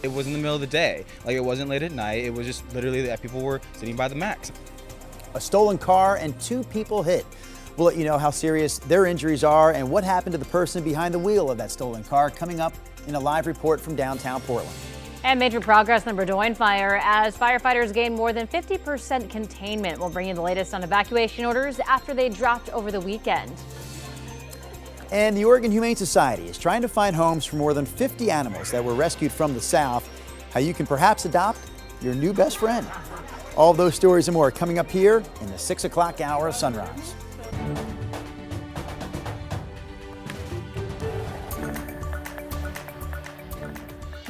It was in the middle of the day. Like, it wasn't late at night. It was just literally that people were sitting by the max. A stolen car and 2 people hit. We'll let you know how serious their injuries are and what happened to the person behind the wheel of that stolen car coming up in a live report from downtown Portland. And major progress on the Wildfire as firefighters gain more than 50% containment. We'll bring you the latest on evacuation orders after they dropped over the weekend. And the Oregon Humane Society is trying to find homes for more than 50 animals that were rescued from the South. How you can perhaps adopt your new best friend. All of those stories and more coming up here in the 6 o'clock hour of Sunrise.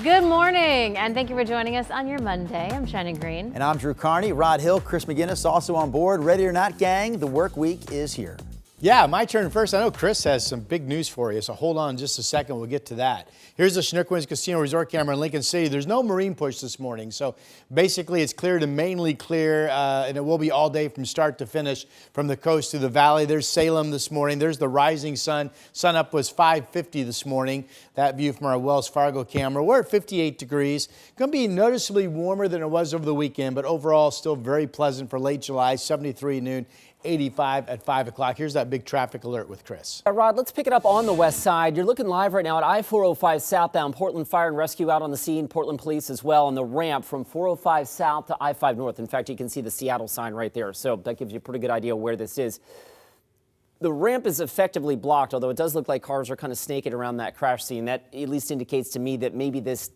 Good morning, and thank you for joining us on your Monday. I'm Shannon Green. And I'm Drew Carney. Rod Hill, Chris McGinnis also on board. Ready or not, gang, the work week is here. Yeah, my turn first. I know Chris has some big news for you, so hold on just a second. We'll get to that. Here's the Chinook Winds Casino Resort camera in Lincoln City. There's no marine push this morning, so basically it's clear to mainly clear, and it will be all day from start to finish from the coast to the valley. There's Salem this morning. There's the rising sun. Sun up was 5:50 this morning. That view from our Wells Fargo camera. We're at 58 degrees. Going to be noticeably warmer than it was over the weekend, but overall still very pleasant for late July, 73 noon. 85 at 5 o'clock. Here's that big traffic alert with Chris. Rod, let's pick it up on the west side. You're looking live right now at I-405 southbound. Portland Fire and Rescue out on the scene. Portland Police as well on the ramp from 405 south to I-5 north. In fact, you can see the Seattle sign right there. So that gives you a pretty good idea where this is. The ramp is effectively blocked, although it does look like cars are kind of snaking around that crash scene. That at least indicates to me that maybe this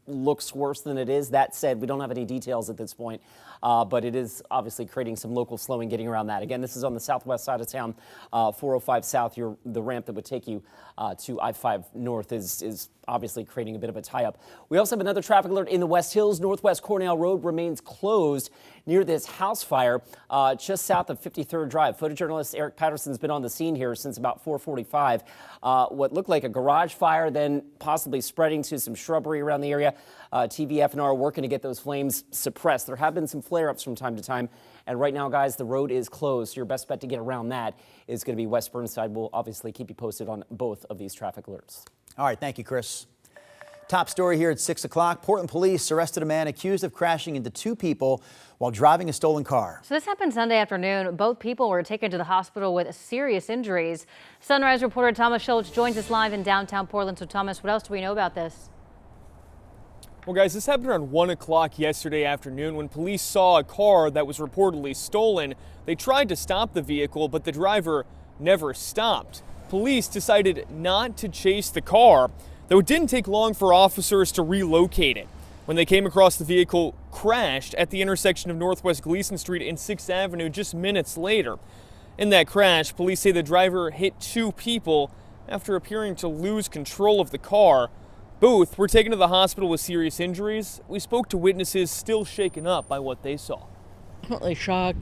looks worse than it is. That said, we don't have any details at this point, but it is obviously creating some local slowing getting around that. Again, this is on the southwest side of town, 405 south. The ramp that would take you to I-5 north is obviously creating a bit of a tie-up. We also have another traffic alert in the West Hills. Northwest Cornell Road remains closed near this house fire just south of 53rd Drive. Photojournalist Eric Patterson's been on the scene here since about 4:45. What looked like a garage fire, then possibly spreading to some shrubbery around the area. TVF&R working to get those flames suppressed. There have been some flare-ups from time to time. And right now, guys, the road is closed. Your best bet to get around that is going to be West Burnside. We'll obviously keep you posted on both of these traffic alerts. All right, thank you, Chris. Top story here at 6 o'clock. Portland police arrested a man accused of crashing into 2 people while driving a stolen car. So this happened Sunday afternoon. Both people were taken to the hospital with serious injuries. Sunrise reporter Thomas Schultz joins us live in downtown Portland. So Thomas, what else do we know about this? Well, guys, this happened around 1 o'clock yesterday afternoon when police saw a car that was reportedly stolen. They tried to stop the vehicle, but the driver never stopped. Police decided not to chase the car, though it didn't take long for officers to relocate it. When they came across the vehicle, crashed at the intersection of Northwest Gleason Street and 6th Avenue just minutes later. In that crash, police say the driver hit 2 people after appearing to lose control of the car. Both were taken to the hospital with serious injuries. We spoke to witnesses still shaken up by what they saw. Definitely shocked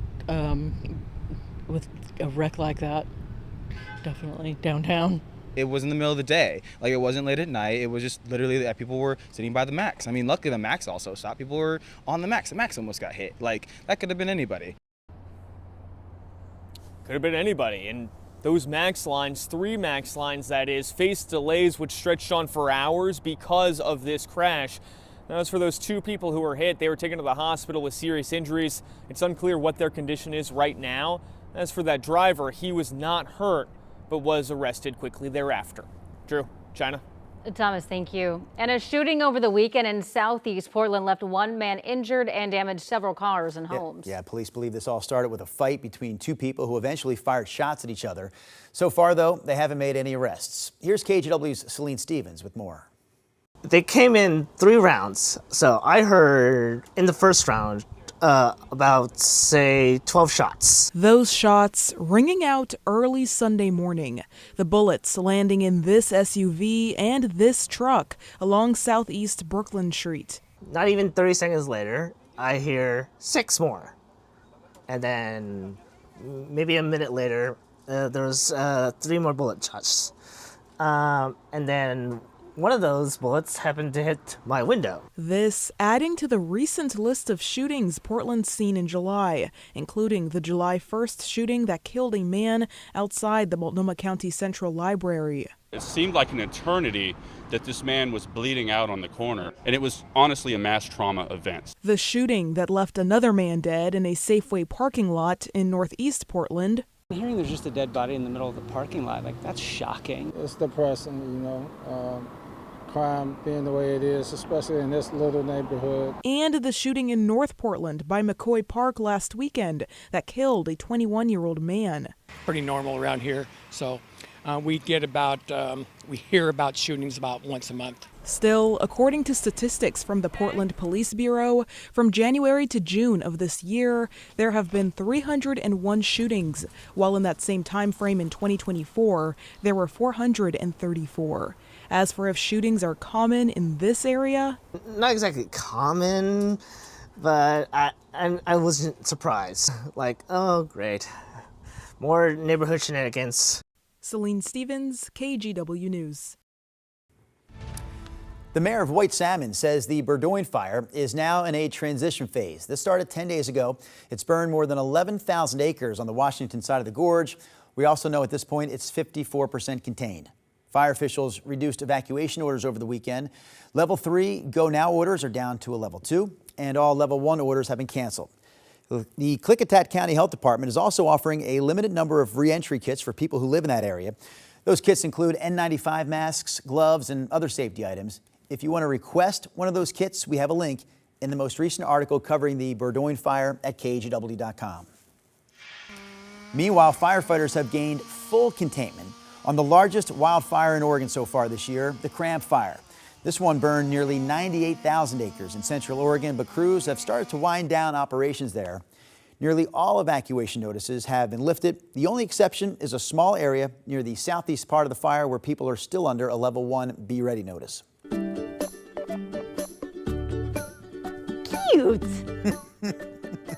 with a wreck like that. Definitely downtown. It was in the middle of the day. Like, it wasn't late at night. It was just literally that people were sitting by the max. I mean, luckily the max also stopped. People were on the max. The max almost got hit. Like, that could have been anybody. Could have been anybody. And those max lines, 3 max lines that is, faced delays which stretched on for hours because of this crash. Now, as for those 2 people who were hit, they were taken to the hospital with serious injuries. It's unclear what their condition is right now. As for that driver, he was not hurt, but was arrested quickly thereafter. Drew, China. Thomas, thank you. And a shooting over the weekend in southeast Portland left 1 man injured and damaged several cars and homes. Yeah, police believe this all started with a fight between 2 people who eventually fired shots at each other. So far, though, they haven't made any arrests. Here's KGW's Celine Stevens with more. They came in 3 rounds. So I heard in the first round about, say, 12 shots. Those shots ringing out early Sunday morning. The bullets landing in this SUV and this truck along Southeast Brooklyn Street. Not even 30 seconds later, I hear 6 more. And then maybe a minute later, there's 3 more bullet shots. And then one of those bullets happened to hit my window. This adding to the recent list of shootings Portland's seen in July, including the July 1st shooting that killed a man outside the Multnomah County Central Library. It seemed like an eternity that this man was bleeding out on the corner, and it was honestly a mass trauma event. The shooting that left another man dead in a Safeway parking lot in northeast Portland. Hearing there's just a dead body in the middle of the parking lot, like, that's shocking. It's depressing, you know, crime being the way it is, especially in this little neighborhood. And the shooting in North Portland by McCoy Park last weekend that killed a 21-year-old man. Pretty normal around here, so we hear about shootings about once a month. Still, according to statistics from the Portland Police Bureau, from January to June of this year, there have been 301 shootings, while in that same time frame in 2024, there were 434. As for if shootings are common in this area, not exactly common, but I wasn't surprised. Like, oh, great. More neighborhood shenanigans. Celine Stevens, KGW News. The mayor of White Salmon says the Burdoin fire is now in a transition phase. This started 10 days ago. It's burned more than 11,000 acres on the Washington side of the gorge. We also know at this point it's 54% contained. Fire officials reduced evacuation orders over the weekend. Level 3 go now orders are down to a level 2, and all level 1 orders have been canceled. The Klickitat County Health Department is also offering a limited number of re-entry kits for people who live in that area. Those kits include N95 masks, gloves, and other safety items. If you want to request one of those kits, we have a link in the most recent article covering the Burdoin fire at KGW.com. Meanwhile, firefighters have gained full containment on the largest wildfire in Oregon so far this year, the Cramp Fire. This one burned nearly 98,000 acres in central Oregon, but crews have started to wind down operations there. Nearly all evacuation notices have been lifted. The only exception is a small area near the southeast part of the fire where people are still under a level 1 Be Ready notice. Cute.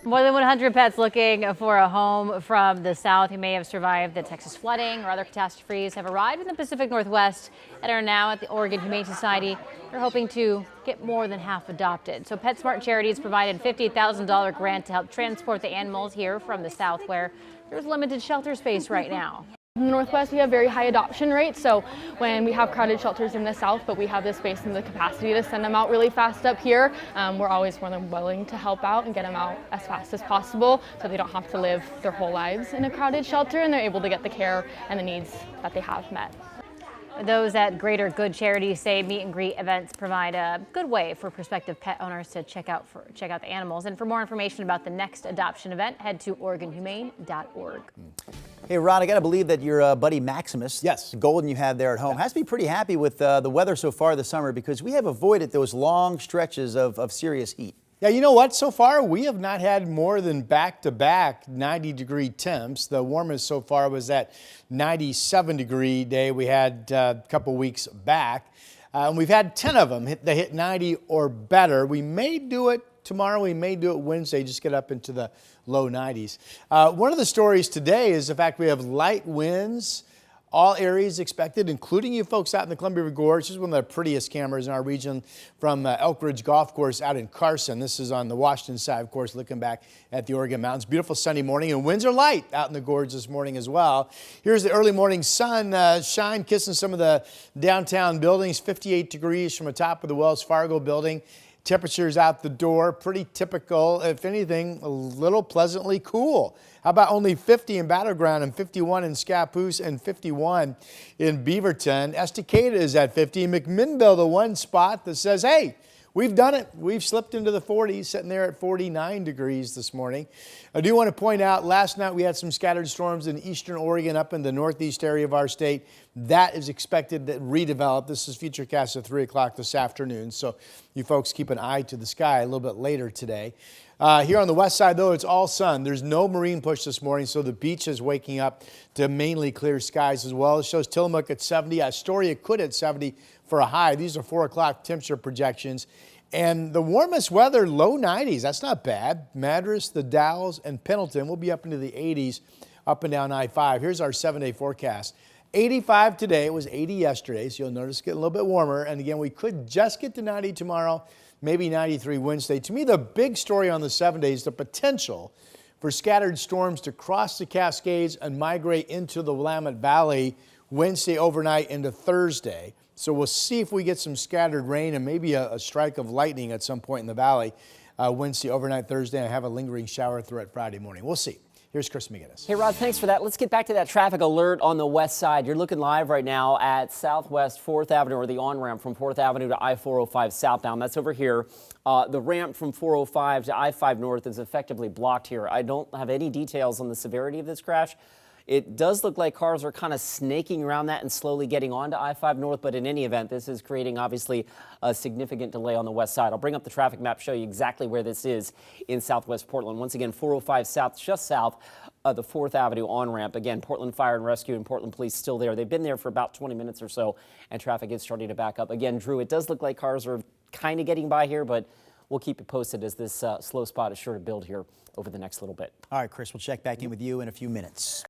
More than 100 pets looking for a home from the south who may have survived the Texas flooding or other catastrophes have arrived in the Pacific Northwest and are now at the Oregon Humane Society. They're hoping to get more than half adopted. So PetSmart Charities provided a $50,000 grant to help transport the animals here from the south where there's limited shelter space right now. In the Northwest, we have very high adoption rates, so when we have crowded shelters in the South, but we have the space and the capacity to send them out really fast up here, we're always more than willing to help out and get them out as fast as possible so they don't have to live their whole lives in a crowded shelter and they're able to get the care and the needs that they have met. Those at Greater Good Charities say meet and greet events provide a good way for prospective pet owners to check out the animals. And for more information about the next adoption event, head to OregonHumane.org. Hey, Ron, I got to believe that your buddy Maximus, yes, Golden you have there at home, has to be pretty happy with the weather so far this summer because we have avoided those long stretches of serious heat. Yeah, you know what? So far, we have not had more than back-to-back 90-degree temps. The warmest so far was that 97-degree day we had a couple weeks back. And we've had 10 of them that hit 90 or better. We may do it tomorrow. We may do it Wednesday, just get up into the low 90s. One of the stories today is the fact we have light winds. All areas expected, including you folks out in the Columbia River Gorge. This is one of the prettiest cameras in our region from Elk Ridge Golf Course out in Carson. This is on the Washington side, of course, looking back at the Oregon Mountains. Beautiful sunny morning, and winds are light out in the gorge this morning as well. Here's the early morning sun shine kissing some of the downtown buildings. 58 degrees from the top of the Wells Fargo building. Temperatures out the door, pretty typical. If anything, a little pleasantly cool. How about only 50 in Battleground and 51 in Scappoose and 51 in Beaverton? Estacada is at 50. McMinnville, the one spot that says, hey, we've done it. We've slipped into the 40s, sitting there at 49 degrees this morning. I do want to point out, last night we had some scattered storms in eastern Oregon up in the northeast area of our state. That is expected to redevelop. This is Futurecast at 3 o'clock this afternoon, so you folks keep an eye to the sky a little bit later today. Here on the west side, though, it's all sun. There's no marine push this morning, so the beach is waking up to mainly clear skies as well. It shows Tillamook at 70, Astoria could at 70 for a high. These are 4 o'clock temperature projections. And the warmest weather, low 90s. That's not bad. Madras, the Dalles, and Pendleton will be up into the 80s up and down I-5. Here's our 7-day forecast. 85 today. It was 80 yesterday, so you'll notice it's getting a little bit warmer. And again, we could just get to 90 tomorrow, maybe 93 Wednesday. To me, the big story on the 7 days, the potential for scattered storms to cross the Cascades and migrate into the Willamette Valley Wednesday overnight into Thursday. So we'll see if we get some scattered rain and maybe a strike of lightning at some point in the valley Wednesday, overnight Thursday, and have a lingering shower throughout Friday morning. We'll see. Here's Chris McGinnis. Hey, Rod, thanks for that. Let's get back to that traffic alert on the west side. You're looking live right now at Southwest 4th Avenue, or the on-ramp from 4th Avenue to I-405 southbound. That's over here. The ramp from 405 to I-5 north is effectively blocked here. I don't have any details on the severity of this crash. It does look like cars are kind of snaking around that and slowly getting onto I-5 north, but in any event, this is creating obviously a significant delay on the west side. I'll bring up the traffic map, show you exactly where this is in southwest Portland. Once again, 405 south, just south of the 4th Avenue on-ramp. Again, Portland Fire and Rescue and Portland Police still there. They've been there for about 20 minutes or so, and traffic is starting to back up. Again, Drew, it does look like cars are kind of getting by here, but we'll keep you posted as this slow spot is sure to build here over the next little bit. All right, Chris, we'll check back in with you in a few minutes.